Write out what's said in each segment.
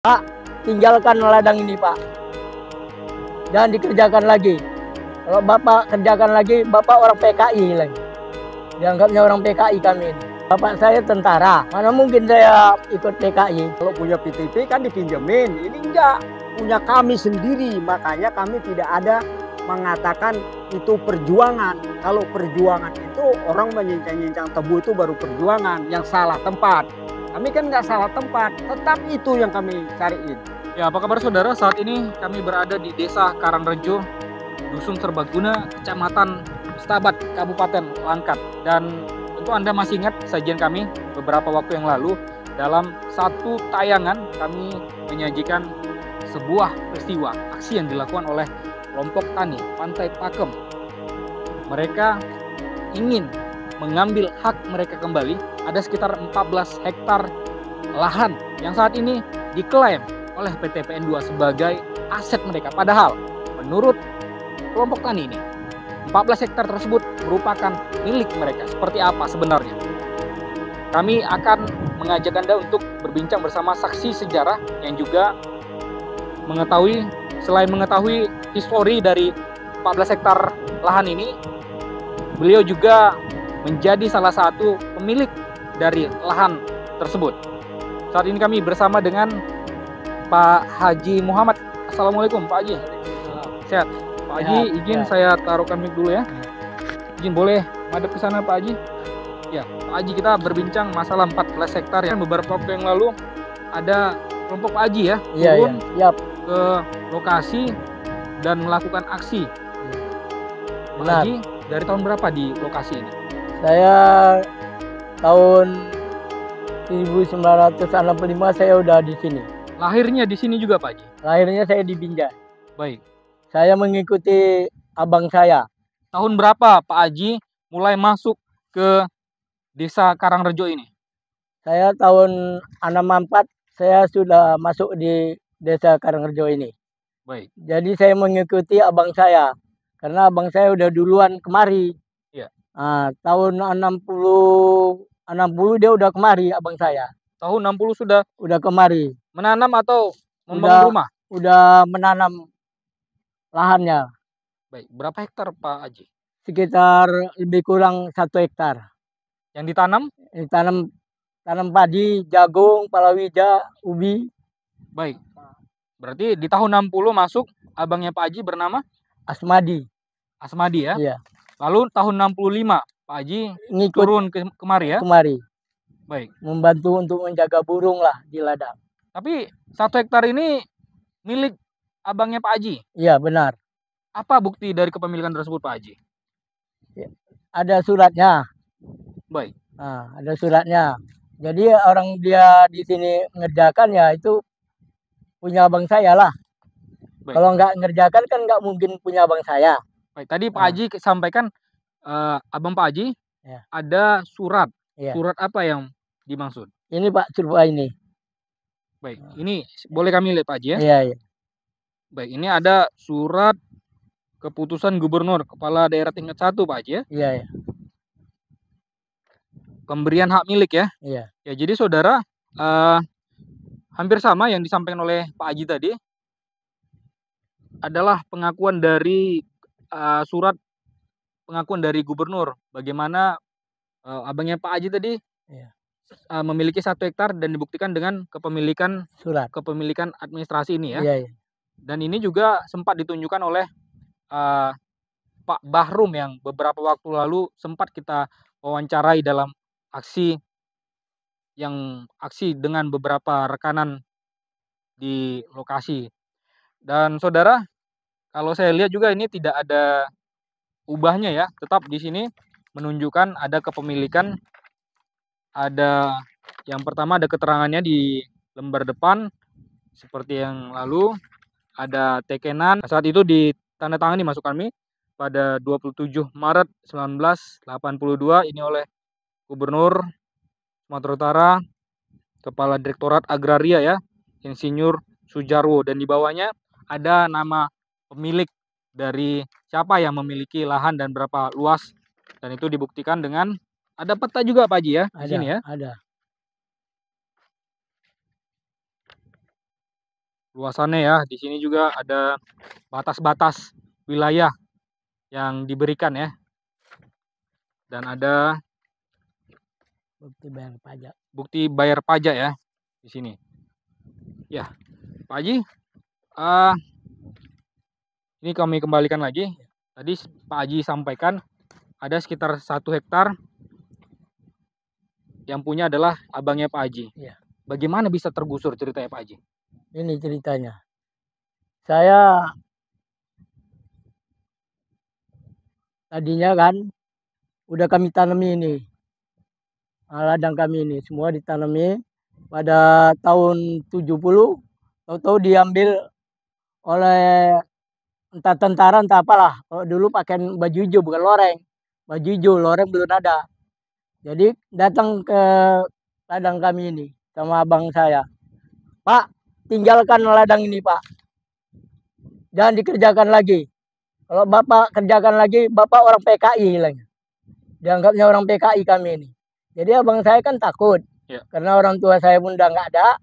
Pak, tinggalkan ladang ini, Pak. Jangan dikerjakan lagi. Kalau Bapak kerjakan lagi, Bapak orang PKI lagi. Dianggapnya orang PKI kami ini. Bapak saya tentara, mana mungkin saya ikut PKI. Kalau punya PTP kan dipinjemin, ini enggak. Punya kami sendiri, makanya kami tidak ada mengatakan itu perjuangan. Kalau perjuangan itu orang menyincang-nyincang tebu itu baru perjuangan, yang salah tempat. Kami kan nggak salah tempat, tetap itu yang kami cariin. Ya, apa kabar saudara? Saat ini kami berada di Desa Karangrejo, Dusun Serbaguna, Kecamatan Stabat, Kabupaten Langkat. Dan tentu Anda masih ingat sajian kami beberapa waktu yang lalu. Dalam satu tayangan kami menyajikan sebuah peristiwa aksi yang dilakukan oleh kelompok tani Pantai Pakem. Mereka ingin mengambil hak mereka kembali. Ada sekitar 14 hektar lahan yang saat ini diklaim oleh PT PN2 sebagai aset mereka. Padahal menurut kelompok tani ini 14 hektar tersebut merupakan milik mereka. Seperti apa sebenarnya? Kami akan mengajak Anda untuk berbincang bersama saksi sejarah yang juga selain mengetahui histori dari 14 hektar lahan ini, beliau juga menjadi salah satu pemilik dari lahan tersebut. Saat ini kami bersama dengan Pak Haji Muhammad. Assalamualaikum Pak Haji. Sehat. Pak Haji, izin saya taruhkan mic dulu ya. Izin boleh madep ke sana Pak Haji? Ya, Pak Haji, kita berbincang masalah 14 hektar ya. Beberapa waktu yang lalu ada kelompok Pak Haji ya, turun ke lokasi dan melakukan aksi. Pak Haji, dari tahun berapa di lokasi ini? Saya tahun 1965 saya udah di sini. Lahirnya di sini juga Pak Haji? Lahirnya saya di Binjai. Baik. Saya mengikuti abang saya. Tahun berapa Pak Haji mulai masuk ke Desa Karangrejo ini? Saya tahun 64 saya sudah masuk di Desa Karangrejo ini. Baik. Jadi saya mengikuti abang saya. Karena abang saya udah duluan kemari. Iya. Nah, tahun 60 dia udah kemari abang saya. Tahun 60 sudah kemari. Menanam atau membangun rumah? Udah menanam lahannya. Baik, berapa hektar Pak Haji? Sekitar lebih kurang 1 hektar. Yang ditanam? Tanam padi, jagung, palawija, ubi. Baik. Berarti di tahun 60 masuk abangnya Pak Haji bernama? Asmadi. Asmadi ya? Iya. Lalu tahun 65 Pak Haji turun kemari ya? Kemari. Baik. Membantu untuk menjaga burung lah di ladang. Tapi 1 hektar ini milik abangnya Pak Haji? Iya, benar. Apa bukti dari kepemilikan tersebut Pak Haji? Ya, ada suratnya. Baik. Nah, ada suratnya. Jadi orang dia di sini ngerjakan ya itu punya abang saya lah. Baik. Kalau nggak ngerjakan kan nggak mungkin punya abang saya. Baik, tadi Pak Haji sampaikan abang Pak Haji ada surat. Surat apa yang dimaksud? Ini Pak, coba ini. Baik, ini boleh kami lihat Pak Haji ya? Iya. Baik, ini ada surat keputusan Gubernur Kepala Daerah tingkat 1 Pak Haji ya? Iya. Pemberian hak milik ya? Iya. Ya, jadi saudara hampir sama yang disampaikan oleh Pak Haji tadi adalah pengakuan dari surat pengakuan dari Gubernur bagaimana abangnya Pak Haji tadi memiliki 1 hektar dan dibuktikan dengan kepemilikan administrasi ini ya. Iya. Dan ini juga sempat ditunjukkan oleh Pak Bahrum yang beberapa waktu lalu sempat kita wawancarai dalam aksi dengan beberapa rekanan di lokasi. Dan saudara, kalau saya lihat juga ini tidak ada ubahnya ya, tetap di sini menunjukkan ada kepemilikan. Ada yang pertama ada keterangannya di lembar depan seperti yang lalu, ada tekenan saat itu ditandatangani masuk kami pada 27 Maret 1982 ini oleh Gubernur Sumatera Utara, Kepala Direktorat Agraria ya, Insinyur Sujarwo, dan di bawahnya ada nama pemilik dari siapa yang memiliki lahan dan berapa luas, dan itu dibuktikan dengan ada peta juga Pak Haji ya di sini ya. Ada. luasannya ya. Di sini juga ada batas-batas wilayah yang diberikan ya. Dan ada Bukti bayar pajak. bukti bayar pajak ya di sini. Ya, Pak Haji, ini kami kembalikan lagi. Tadi Pak Haji sampaikan ada sekitar 1 hektar yang punya adalah abangnya Pak Haji. Iya. Bagaimana bisa tergusur ceritanya Pak Haji? Ini ceritanya. Saya tadinya kan udah kami tanami ini. Ladang kami ini semua ditanami pada tahun 70, tahu-tahu diambil oleh entah tentara entah apalah. Kalau dulu pakai baju hijau bukan loreng. Baju hijau, loreng belum ada. Jadi datang ke ladang kami ini sama abang saya. Pak, tinggalkan ladang ini, Pak. Jangan dikerjakan lagi. Kalau Bapak kerjakan lagi, Bapak orang PKI lagi. Dianggapnya orang PKI kami ini. Jadi abang saya kan takut. Ya. Karena orang tua saya pun udah nggak ada.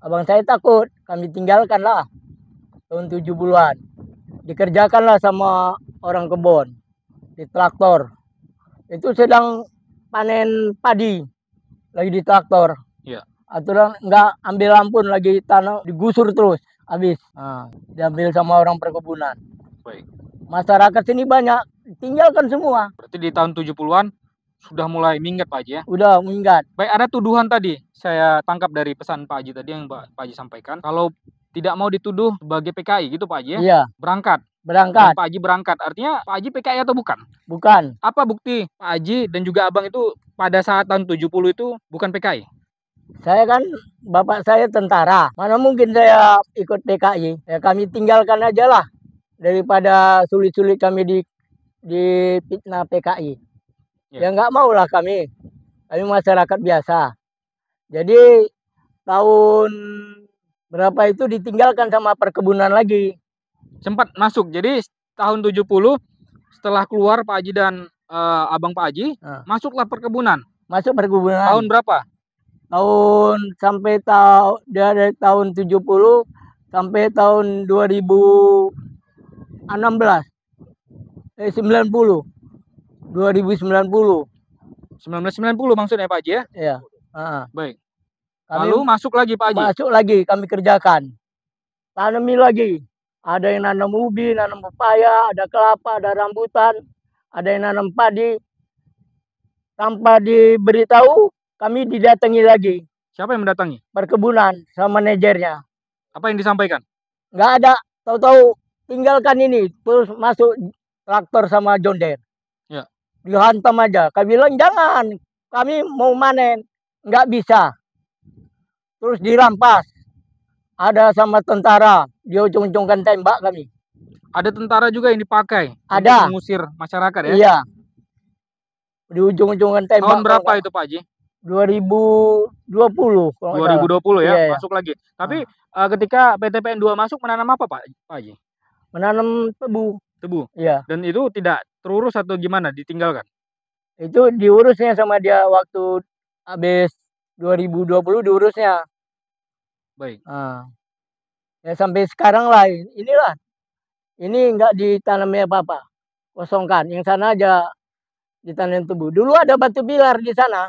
Abang saya takut. Kami tinggalkan lah. Tahun 70-an. Dikerjakanlah sama orang kebun. Di traktor. Itu sedang panen padi. Lagi di traktor. Ya. Aturan nggak ambil ampun lagi tanah. Digusur terus. Habis. Nah, diambil sama orang perkebunan. Baik. Masyarakat sini banyak. Tinggalkan semua. Berarti di tahun 70-an sudah mulai minggat Pak Haji ya? Udah minggat. Baik, ada tuduhan tadi saya tangkap dari pesan Pak Haji tadi yang Pak Haji sampaikan. Kalau tidak mau dituduh sebagai PKI gitu Pak Haji ya? Iya. Berangkat. Berangkat. Dan Pak Haji berangkat. Artinya Pak Haji PKI atau bukan? Bukan. Apa bukti Pak Haji dan juga abang itu pada saat tahun 70 itu bukan PKI? Saya kan bapak saya tentara. Mana mungkin saya ikut PKI. Ya kami tinggalkan aja lah. Daripada sulit-sulit kami di fitnah PKI. Ya nggak mau lah kami. Kami masyarakat biasa. Jadi tahun berapa itu ditinggalkan sama perkebunan lagi. Sempat masuk. Jadi tahun 70 setelah keluar Pak Haji dan abang Pak Haji, masuklah perkebunan. Masuk perkebunan. Tahun berapa? Tahun sampai dari tahun 70 sampai tahun 2016. 90. 2090. 1990 maksudnya Pak Haji ya? Iya. Baik. Kami Lalu masuk lagi Pak Haji? Masuk lagi kami kerjakan. Tanami lagi. Ada yang nanam ubi, nanam pepaya, ada kelapa, ada rambutan, ada yang nanam padi. Tanpa diberitahu, kami didatangi lagi. Siapa yang mendatangi? Perkebunan sama manajernya. Apa yang disampaikan? Nggak ada. Tahu-tahu tinggalkan ini. Terus masuk traktor sama John Deere. Ya. Dihantam aja. Kami bilang jangan. Kami mau manen. Nggak bisa. Terus dirampas. Ada sama tentara. Dia ujung-ujungkan tembak kami. Ada tentara juga yang dipakai. Ada. Untuk mengusir masyarakat ya? Iya. Di ujung-ujungkan tembak. Tahun berapa itu Pak Haji? 2020. 2020 ya, iya, masuk lagi. Tapi ketika PTPN 2 masuk menanam apa Pak Haji? Menanam tebu. Tebu? Iya. Dan itu tidak terurus atau gimana? Ditinggalkan? Itu diurusnya sama dia waktu habis 2020 diurusnya. Baik. Ya sampai sekarang lah. Inilah. Ini nggak ditanami apa-apa. Kosongkan. Yang sana aja ditanam tebu. Dulu ada batu bilar di sana.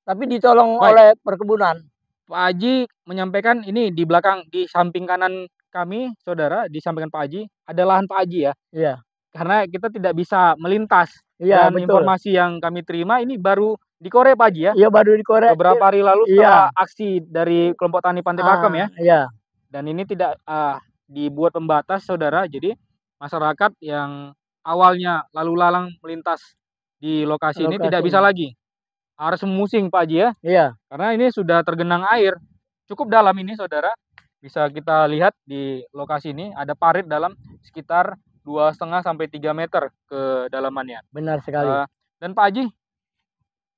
Tapi ditolong oleh perkebunan. Pak Haji menyampaikan ini di belakang, di samping kanan kami, saudara, disampaikan Pak Haji, ada lahan Pak Haji ya. Iya. Karena kita tidak bisa melintas. Iya, dan betul. Informasi yang kami terima ini baru dikorek Pak Haji ya. Iya, baru dikorek. Beberapa hari lalu setelah aksi dari kelompok tani Pantai Pakem ya. Iya. Dan ini tidak dibuat pembatas saudara. Jadi masyarakat yang awalnya lalu lalang melintas di lokasi ini tidak bisa lagi. Harus memusing Pak Haji ya. Iya. Karena ini sudah tergenang air. Cukup dalam ini saudara. Bisa kita lihat di lokasi ini ada parit dalam sekitar 2,5 sampai 3 meter kedalamannya. Benar sekali. Dan Pak Haji,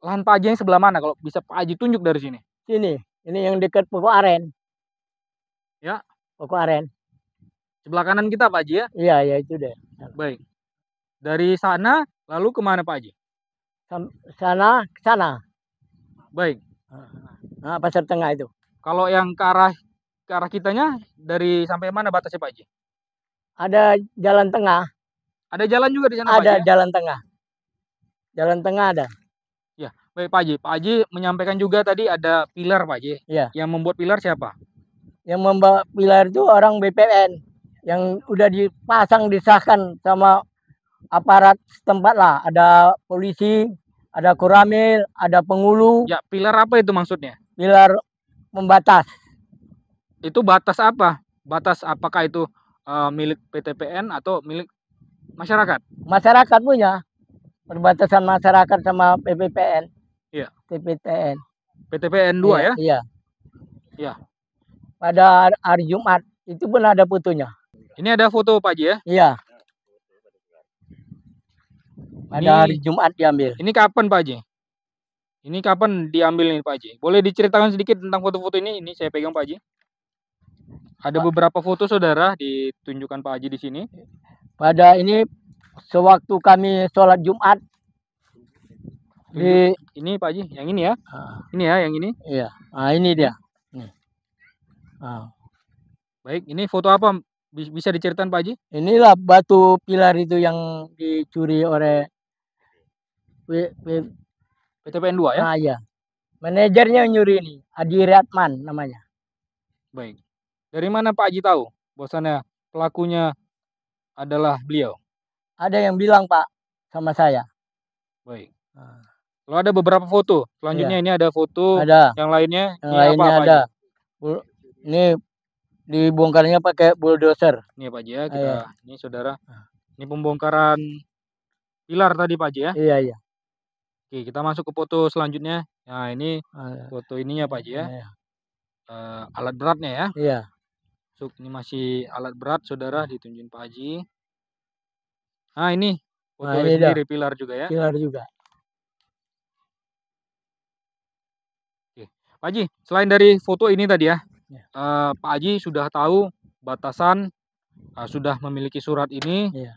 lahan Pak Haji yang sebelah mana? Kalau bisa Pak Haji tunjuk dari sini. Sini. Ini yang dekat pokok aren. Ya. Pokok aren. Sebelah kanan kita Pak Haji ya. Iya, ya itu deh. Baik. Dari sana lalu kemana Pak Haji? Sana, ke sana. Baik. Pasar tengah itu. Kalau yang ke arah ke arah kitanya dari sampai mana batasnya Pak Haji? Ada jalan tengah, Ada jalan juga di sana Pak Haji ada ya? jalan tengah. Jalan tengah ada. Ya, baik Pak Haji. Pak Haji menyampaikan juga tadi ada pilar Pak Haji. Ya. Yang membuat pilar siapa? Yang membawa pilar itu orang BPN yang udah dipasang disahkan sama aparat setempat lah. Ada polisi, ada koramil, ada penghulu. Ya, pilar apa itu maksudnya? Pilar membatas. Itu batas apa? Batas apakah itu milik PTPN atau milik masyarakat? Masyarakat punya. Perbatasan masyarakat sama PPPN. Iya. PPTN. PTPN 2 ya? Iya. Iya. Pada hari Jumat itu pun ada fotonya. Ini ada foto Pak Haji ya? Iya. Pada hari Jumat diambil. Ini kapan Pak Haji? Ini kapan diambil nih Pak Haji? Boleh diceritakan sedikit tentang foto-foto ini? Ini saya pegang Pak Haji. Ada beberapa foto saudara ditunjukkan Pak Haji di sini. Pada ini sewaktu kami sholat Jumat di ini Pak Haji, yang ini ya? Ini ya, yang ini? Iya. Nah, ini dia. Nih. Nah. Baik, ini foto apa? Bisa diceritakan Pak Haji? Inilah batu pilar itu yang dicuri oleh PTPN 2 ya? Nah, iya. Manajernya nyuri ini, Adi Ratman namanya. Baik. Dari mana Pak Haji tahu bahwasannya pelakunya adalah beliau? Ada yang bilang Pak sama saya. Baik. Kalau ada beberapa foto, selanjutnya ini ada foto, ada. Yang lainnya, yang lainnya apa, ada. Ini dibongkarnya pakai bulldozer. Ini Pak Haji ya, kita ini saudara. Ini pembongkaran pilar tadi Pak Haji ya? Iya, iya. Oke, kita masuk ke foto selanjutnya. Nah, ini foto ininya Pak Haji ya. Iya. Alat beratnya ya. Iya. Ini masih alat berat saudara, ditunjukin Pak Haji. Nah, ini foto sendiri pilar juga ya. Pilar juga. Oke. Pak Haji, selain dari foto ini tadi ya, Pak Haji sudah tahu batasan, sudah memiliki surat ini. Iya.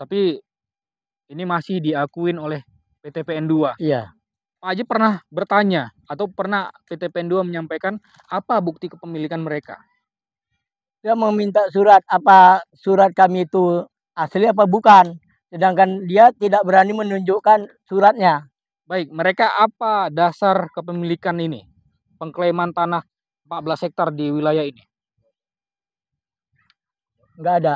Tapi ini masih diakuin oleh PTPN 2. Iya. Pak Haji pernah bertanya atau pernah PTPN 2 menyampaikan apa bukti kepemilikan mereka? Dia meminta surat, apa surat kami itu asli apa bukan. Sedangkan dia tidak berani menunjukkan suratnya. Baik, mereka apa dasar kepemilikan ini? Pengklaiman tanah 14 hektar di wilayah ini? Enggak ada.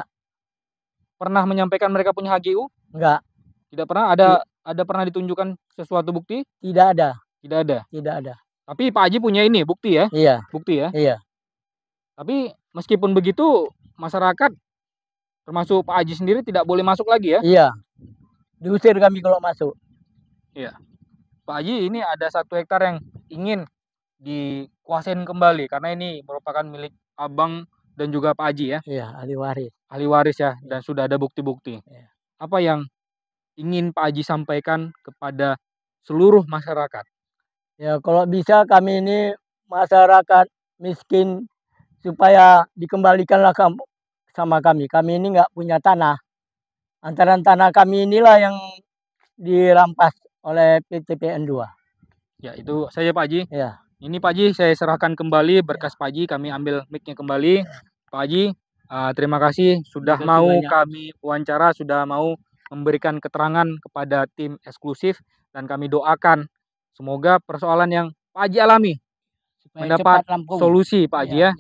Pernah menyampaikan mereka punya HGU? Enggak. Tidak pernah? Ada pernah ditunjukkan sesuatu bukti? Tidak ada. Tidak ada? Tidak ada. Tapi Pak Haji punya ini, bukti ya? Iya. Bukti ya? Iya. Tapi meskipun begitu, masyarakat termasuk Pak Haji sendiri tidak boleh masuk lagi ya? Iya. Diusir kami kalau masuk. Iya. Pak Haji, ini ada 1 hektar yang ingin dikuasain kembali karena ini merupakan milik Abang dan juga Pak Haji ya? Iya, ahli waris. Ahli waris ya, dan sudah ada bukti-bukti. Iya. Apa yang ingin Pak Haji sampaikan kepada seluruh masyarakat? Ya, kalau bisa kami ini masyarakat miskin supaya dikembalikanlah sama kami. Kami ini nggak punya tanah. Antara tanah kami inilah yang dirampas oleh PTPN 2. Ya, itu saja Pak Haji. Ya. Ini Pak Haji, saya serahkan kembali berkas Pak Haji. Kami ambil mic-nya kembali. Pak Haji, terima kasih sudah mau kami wawancara, sudah mau memberikan keterangan kepada tim eksklusif. Dan kami doakan semoga persoalan yang Pak Haji alami mendapat solusi Pak Haji ya.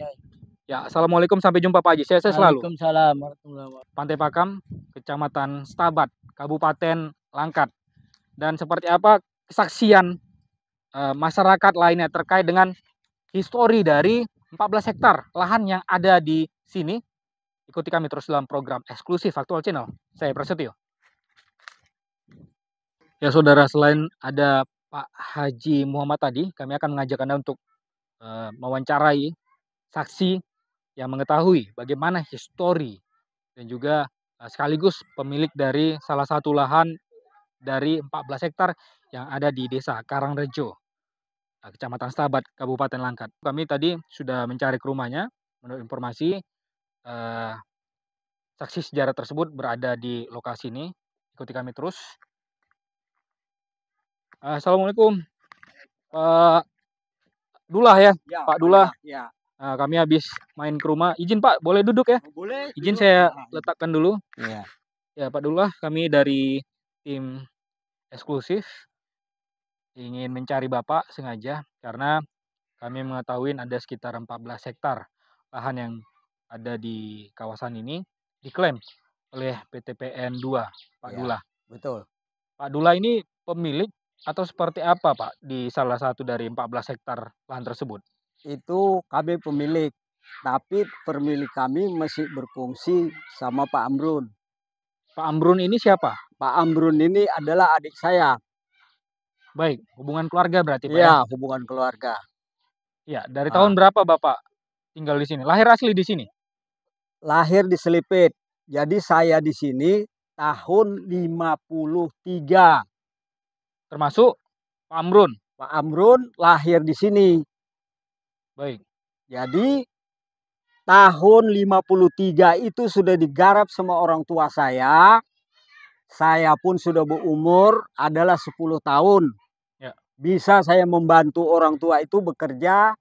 Ya, assalamualaikum, sampai jumpa Pak Haji. Saya selalu. Waalaikumsalam warahmatullahi wabarakatuh. Pantai Pakam, Kecamatan Stabat, Kabupaten Langkat. Dan seperti apa kesaksian masyarakat lainnya terkait dengan histori dari 14 hektar lahan yang ada di sini. Ikuti kami terus dalam program eksklusif Faktual Channel. Saya Prasetyo. Ya saudara, selain ada Pak Haji Muhammad tadi, kami akan mengajak Anda untuk mewawancarai saksi yang mengetahui bagaimana histori dan juga sekaligus pemilik dari salah satu lahan dari 14 hektar yang ada di Desa Karangrejo, Kecamatan Stabat, Kabupaten Langkat. Kami tadi sudah mencari ke rumahnya. Menurut informasi, saksi sejarah tersebut berada di lokasi ini. Ikuti kami terus. Assalamualaikum, Pak Dullah ya, Pak Dullah. Ya. Kami habis main ke rumah. Izin Pak, boleh duduk ya? Boleh. Izin duduk. saya letakkan dulu. Iya. Ya Pak Dullah, kami dari tim eksklusif ingin mencari Bapak sengaja karena kami mengetahui ada sekitar 14 hektar lahan yang ada di kawasan ini diklaim oleh PT PN 2, Pak Ya. Dullah. Betul. Pak Dullah ini pemilik atau seperti apa Pak di salah satu dari 14 hektar lahan tersebut? Itu kami pemilik, tapi pemilik kami masih berfungsi sama Pak Amrun. Pak Amrun ini siapa? Pak Amrun ini adalah adik saya. Baik, hubungan keluarga berarti Pak ya? Iya, hubungan keluarga. Ya, dari tahun berapa Bapak tinggal di sini? Lahir asli di sini? Lahir di Selipit. Jadi saya di sini tahun 53. Termasuk Pak Amrun? Pak Amrun lahir di sini. Baik. Jadi tahun 53 itu sudah digarap sama orang tua saya. Saya pun sudah berumur adalah 10 tahun. Ya. Bisa saya membantu orang tua itu bekerja,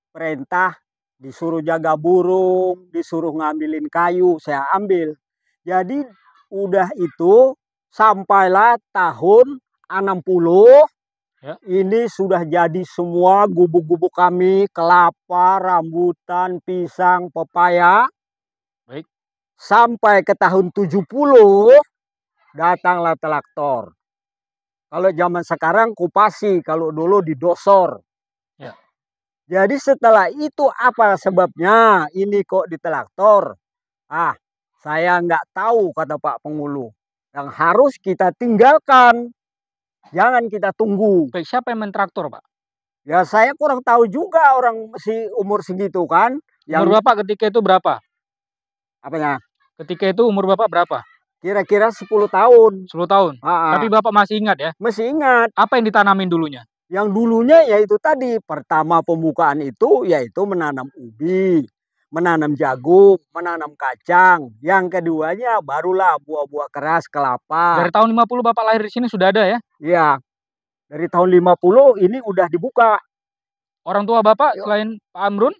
perintah, disuruh jaga burung, disuruh ngambilin kayu, saya ambil. Jadi udah itu sampailah tahun 60, Ya. ini sudah jadi semua gubuk-gubuk kami, kelapa, rambutan, pisang, pepaya. Baik. Sampai ke tahun 70 datanglah traktor. Kalau zaman sekarang kupasi, kalau dulu didosor. Ya. Jadi setelah itu apa sebabnya ini kok di traktor? Saya nggak tahu kata Pak Pengulu. Yang harus kita tinggalkan. Jangan kita tunggu. Baik, siapa yang mentraktor Pak? Ya saya kurang tahu juga orang masih umur segitu kan. Umur Bapak ketika itu berapa? Apanya? Ketika itu umur Bapak berapa? Kira-kira 10 tahun. 10 tahun. Tapi Bapak masih ingat ya? Masih ingat. Apa yang ditanamin dulunya? Yang dulunya yaitu tadi, pertama pembukaan itu yaitu menanam ubi, menanam jagung, menanam kacang. Yang keduanya barulah buah-buah keras, kelapa. Dari tahun 50 Bapak lahir di sini sudah ada ya? Iya. Dari tahun 50 ini udah dibuka. Orang tua Bapak selain Pak Amrun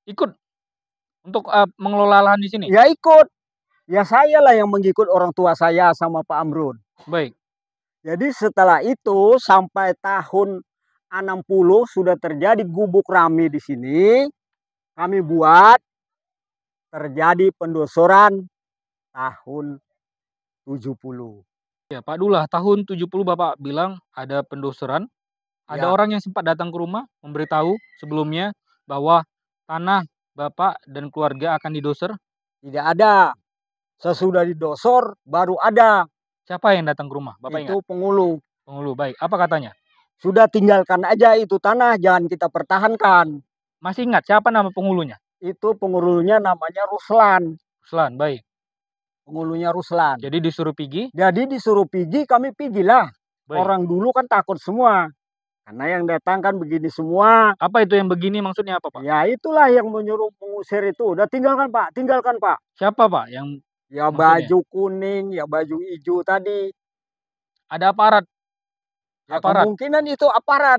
ikut untuk mengelola lahan di sini? Ya ikut. Ya saya lah yang mengikut orang tua saya sama Pak Amrun. Baik. Jadi setelah itu sampai tahun 60 sudah terjadi gubuk rami di sini. Kami buat terjadi pendosoran tahun 70. Ya, Pak Dullah, tahun 70 Bapak bilang ada pendosoran. Ada orang yang sempat datang ke rumah memberitahu sebelumnya bahwa tanah Bapak dan keluarga akan didoser? Tidak ada. Sesudah didosor baru ada. Siapa yang datang ke rumah? Bapak Itu ingat? Pengulu. Penghulu, baik. Apa katanya? Sudah tinggalkan aja itu tanah, jangan kita pertahankan. Masih ingat siapa nama penghulunya? Itu pengulunya namanya Ruslan. Ruslan, baik. Pengulunya Ruslan. Jadi disuruh pergi? Jadi disuruh pergi, kami pergilah. Baik. Orang dulu kan takut semua. Karena yang datang kan begini semua. Apa itu yang begini maksudnya apa Pak? Ya itulah yang menyuruh mengusir itu. Udah tinggalkan Pak, tinggalkan Pak. Siapa Pak yang Ya maksudnya? baju kuning, ya baju hijau tadi. Ada aparat? Ya Aparat. kemungkinan itu aparat.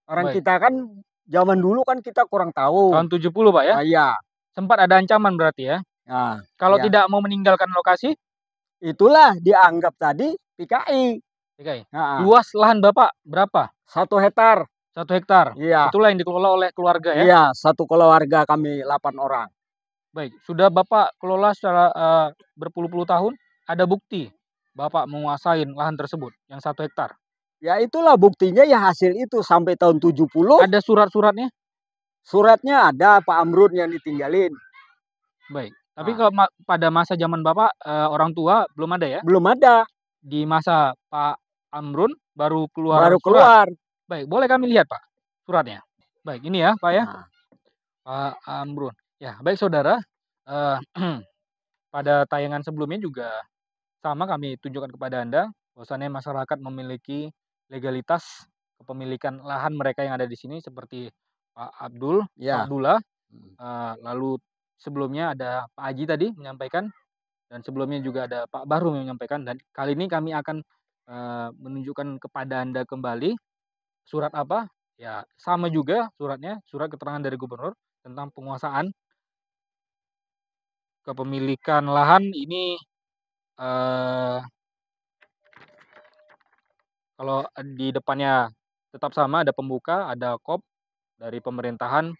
Orang Baik. kita kan zaman dulu kan kita kurang tahu. Tahun 70 Pak ya? Iya. Sempat ada ancaman berarti ya? Nah, Kalau ya. tidak mau meninggalkan lokasi? Itulah dianggap tadi PKI. PKI. Nah, Luas lahan Bapak berapa? 1 hektar. 1 hektar. Iya. Itulah yang dikelola oleh keluarga ya? Iya, satu keluarga kami 8 orang. Baik, sudah Bapak kelola secara berpuluh-puluh tahun, ada bukti Bapak menguasai lahan tersebut yang 1 hektar. Ya itulah buktinya ya hasil itu sampai tahun 70. Ada surat-suratnya? Suratnya ada Pak Amrun yang ditinggalin. Baik, tapi kalau pada masa zaman Bapak orang tua belum ada ya? Belum ada. Di masa Pak Amrun baru keluar Baru surat. keluar. Baik, boleh kami lihat Pak suratnya? Baik, ini ya Pak ya. Nah, Pak Amrun. Ya, baik saudara. Pada tayangan sebelumnya juga sama kami tunjukkan kepada Anda bahwasannya masyarakat memiliki legalitas kepemilikan lahan mereka yang ada di sini seperti Pak Abdul, ya. Pak Abdullah, lalu sebelumnya ada Pak Haji tadi menyampaikan dan sebelumnya juga ada Pak Bahru yang menyampaikan dan kali ini kami akan menunjukkan kepada Anda kembali surat apa Ya, sama juga suratnya, surat keterangan dari gubernur tentang penguasaan kepemilikan lahan ini kalau di depannya tetap sama, ada pembuka, ada kop dari pemerintahan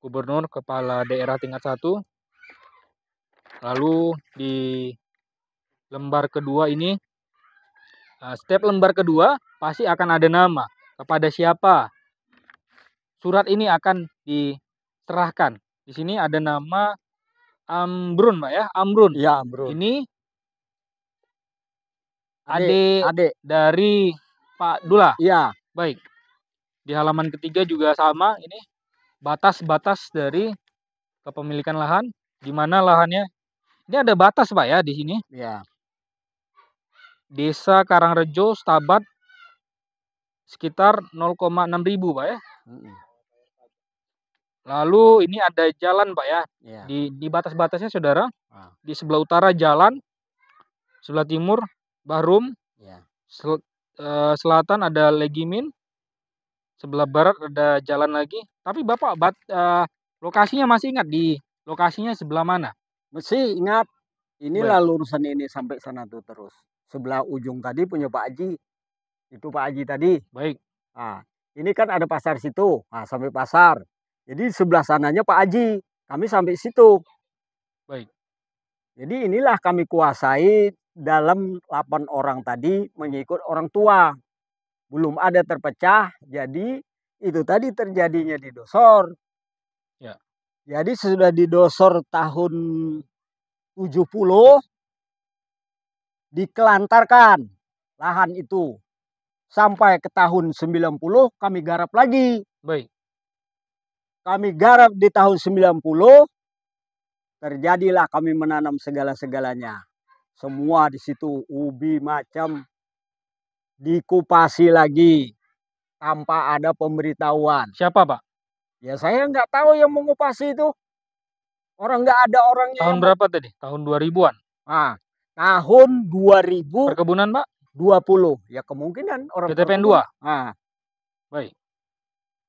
gubernur, kepala daerah tingkat 1. Lalu di lembar kedua ini, setiap lembar kedua pasti akan ada nama kepada siapa surat ini akan diserahkan. Di sini ada nama Amrun, Pak ya, Amrun. Iya, bro. Ini Adik. adik dari Pak Dula. Iya. Baik. Di halaman ketiga juga sama, ini batas-batas dari kepemilikan lahan, di mana lahannya. Ini ada batas, Pak ya, di sini. Iya. Desa Karangrejo, Stabat sekitar 0,6 ribu, Pak ya. Lalu ini ada jalan, Pak ya. Iya. Di batas-batasnya, Saudara. Ah. Di sebelah utara jalan, sebelah timur Bahrum, Iya. selatan ada Legimin, sebelah barat ada jalan lagi. Tapi Bapak lokasinya masih ingat di lokasinya sebelah mana? Mesti ingat. Inilah Baik. lurusan ini sampai sana tuh terus. Sebelah ujung tadi punya Pak Haji. Itu Pak Haji tadi. Baik. Nah, ini kan ada pasar situ. Nah, sampai pasar. Jadi sebelah sananya Pak Haji. Kami sampai situ. Baik. Jadi inilah kami kuasai dalam 8 orang tadi mengikut orang tua. Belum ada terpecah. Jadi itu tadi terjadinya didosor. Ya. Jadi sudah didosor tahun 70 dikelantarkan lahan itu. Sampai ke tahun 90 kami garap lagi. Baik. Kami garap di tahun 90, terjadilah kami menanam segala-segalanya. Semua di situ ubi macam dikupasi lagi tanpa ada pemberitahuan. Siapa, Pak? Ya saya nggak tahu yang mengupasi itu. Orang nggak ada orangnya. Tahun berapa tadi? Tahun 2000-an? Nah, tahun 2020. Perkebunan, Pak? Ya kemungkinan orang PTPN 2. Nah. Baik.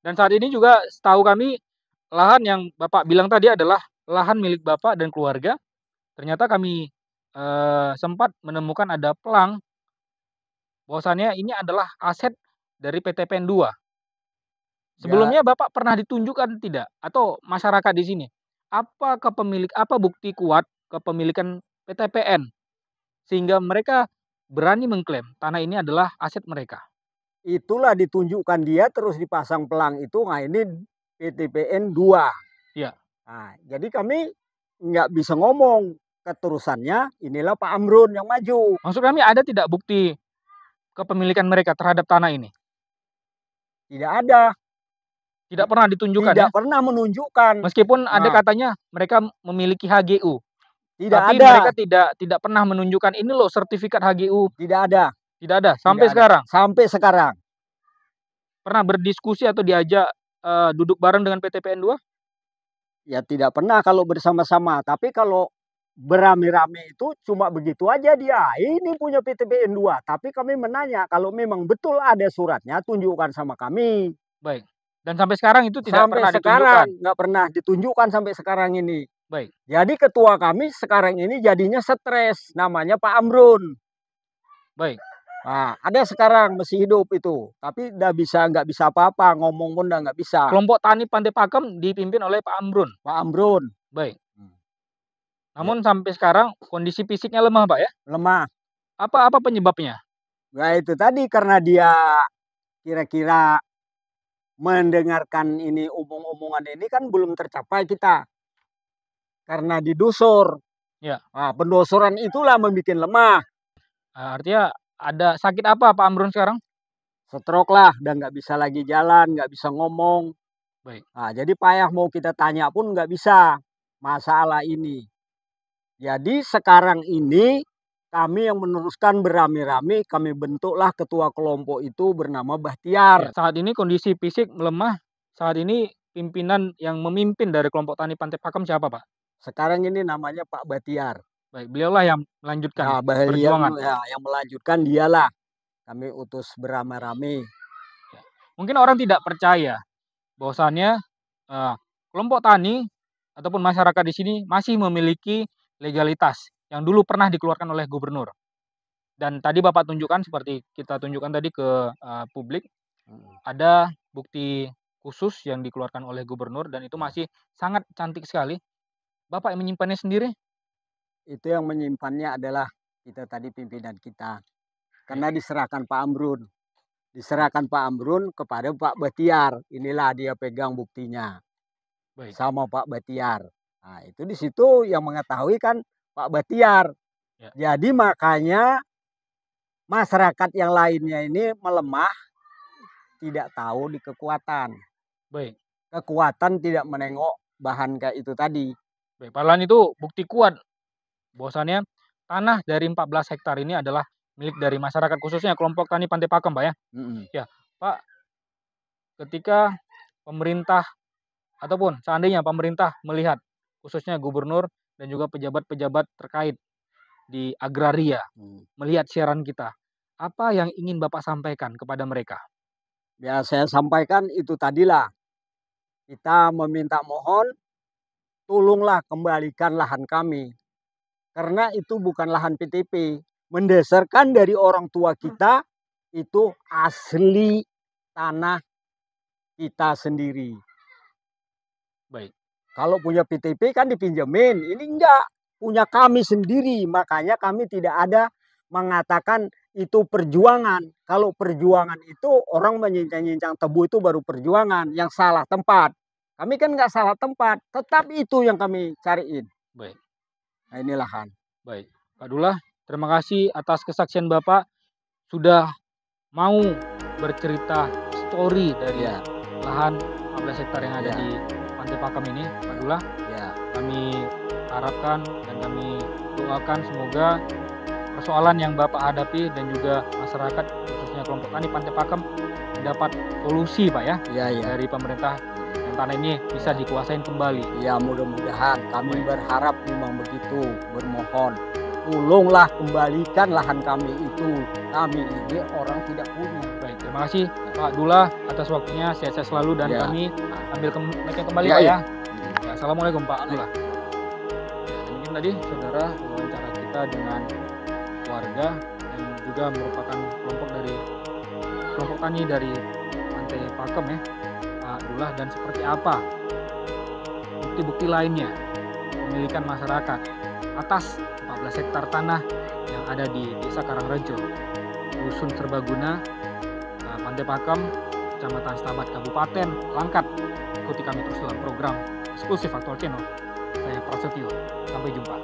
Dan saat ini juga setahu kami lahan yang Bapak bilang tadi adalah lahan milik Bapak dan keluarga. Ternyata kami sempat menemukan ada pelang bahwasannya ini adalah aset dari PTPN 2. Sebelumnya Bapak pernah ditunjukkan tidak? Atau masyarakat di sini? Apa bukti kuat kepemilikan PTPN sehingga mereka berani mengklaim tanah ini adalah aset mereka? Itulah ditunjukkan dia terus dipasang pelang itu. Nah ini PTPN 2. Ya. Nah, jadi kami nggak bisa ngomong keterusannya. Inilah Pak Amrun yang maju. Maksud kami ada tidak bukti kepemilikan mereka terhadap tanah ini? Tidak ada. Tidak pernah ditunjukkan. Tidak pernah menunjukkan. Meskipun ada katanya mereka memiliki HGU. Tidak ada. Mereka tidak pernah menunjukkan ini loh sertifikat HGU. Tidak ada. Tidak ada sampai sekarang. Sampai sekarang. Pernah berdiskusi atau diajak duduk bareng dengan PTPN 2? Ya tidak pernah kalau bersama-sama. Tapi kalau beramai-ramai itu cuma begitu aja dia. Ini punya PTPN 2. Tapi kami menanya kalau memang betul ada suratnya tunjukkan sama kami. Baik. Dan sampai sekarang itu tidak sampai pernah sekarang ditunjukkan? Nggak pernah ditunjukkan sampai sekarang ini. Baik. Jadi ketua kami sekarang ini jadinya stres. Namanya Pak Amrun. Baik. Nah, ada sekarang masih hidup itu. Tapi nggak bisa apa-apa. Ngomong pun nggak bisa. Kelompok Tani Pantai Pakem dipimpin oleh Pak Amrun? Pak Amrun. Baik. Namun sampai sekarang kondisi fisiknya lemah, Pak ya? Lemah. Apa penyebabnya? Nah itu tadi karena dia kira-kira mendengarkan ini omong-omongan ini kan belum tercapai kita. Karena didusur. Ya. Nah, pendosoran itulah membuat lemah. Artinya ada sakit apa Pak Amrun sekarang? Stroke lah, dan nggak bisa lagi jalan, nggak bisa ngomong. Baik. Nah, jadi payah mau kita tanya pun nggak bisa masalah ini. Jadi sekarang ini kami yang meneruskan beramai-ramai, kami bentuklah ketua kelompok itu bernama Bahtiar. Ya, saat ini kondisi fisik melemah. Saat ini pimpinan yang memimpin dari kelompok Tani Pantai Pakem siapa, Pak? Sekarang ini namanya Pak Bahtiar. Baik, beliaulah yang melanjutkan perjuangan. Ya, yang melanjutkan dialah. Kami utus beramai-ramai. Mungkin orang tidak percaya bahwasannya kelompok tani ataupun masyarakat di sini masih memiliki legalitas yang dulu pernah dikeluarkan oleh gubernur. Dan tadi Bapak tunjukkan, seperti kita tunjukkan tadi ke publik, ada bukti khusus yang dikeluarkan oleh gubernur dan itu masih sangat cantik sekali. Bapak yang menyimpannya sendiri? Itu yang menyimpannya adalah kita tadi, pimpinan kita. Karena diserahkan Pak Amrun. Diserahkan Pak Amrun kepada Pak Batiar. Inilah dia pegang buktinya. Baik. Sama Pak Batiar. Nah, itu di situ yang mengetahui kan Pak Batiar. Ya. Jadi makanya masyarakat yang lainnya ini melemah, tidak tahu di kekuatan. Baik. Kekuatan tidak menengok bahan kayak itu tadi. Baik, padahal itu bukti kuat bahwasannya tanah dari 14 hektar ini adalah milik dari masyarakat, khususnya kelompok tani Pantai Pakem, Pak ya. Ya, Pak, ketika pemerintah ataupun seandainya pemerintah melihat, khususnya gubernur dan juga pejabat-pejabat terkait di agraria, melihat siaran kita, apa yang ingin Bapak sampaikan kepada mereka? Ya, saya sampaikan itu tadilah. Kita meminta mohon, tolonglah kembalikan lahan kami. Karena itu bukan lahan PTP. Mendasarkan dari orang tua kita, itu asli tanah kita sendiri. Baik. Kalau punya PTP kan dipinjemin. Ini enggak, punya kami sendiri. Makanya kami tidak ada mengatakan itu perjuangan. Kalau perjuangan itu orang menyincang-nyincang tebu itu baru perjuangan. Yang salah tempat. Kami kan nggak salah tempat. Tetap itu yang kami cariin. Baik. Nah, ini lahan. Baik. Pak Dullah, terima kasih atas kesaksian Bapak. Sudah mau bercerita story dari lahan 15 hektar yang ada di Pantai Pakem ini, Pak Dullah. Kami harapkan dan kami doakan semoga persoalan yang Bapak hadapi dan juga masyarakat, khususnya kelompok tani Pantai Pakem, mendapat solusi, Pak ya, dari pemerintah, dan tanah ini bisa dikuasain kembali. Ya, mudah-mudahan. Kami berharap memang begitu, bermohon. Tolonglah kembalikan lahan kami itu. Kami ini orang tidak punya. Baik, terima kasih Pak Dullah atas waktunya. Sehat-sehat selalu dan kami ambil kembali Pak ya. Assalamualaikum Pak Dullah. Mungkin tadi saudara wawancara kita dengan warga yang juga merupakan kelompok tani dari Pantai Pakem ya, Pak Dullah, dan seperti apa bukti-bukti lainnya pemilikan masyarakat atas 14 hektar tanah yang ada di Desa Karangrejo, Dusun Serbaguna, Pantai Pakem, Kecamatan Stabat, Kabupaten Langkat. Ikuti kami terus dalam program eksklusif Aktual Channel. Saya Prasetyo. Sampai jumpa.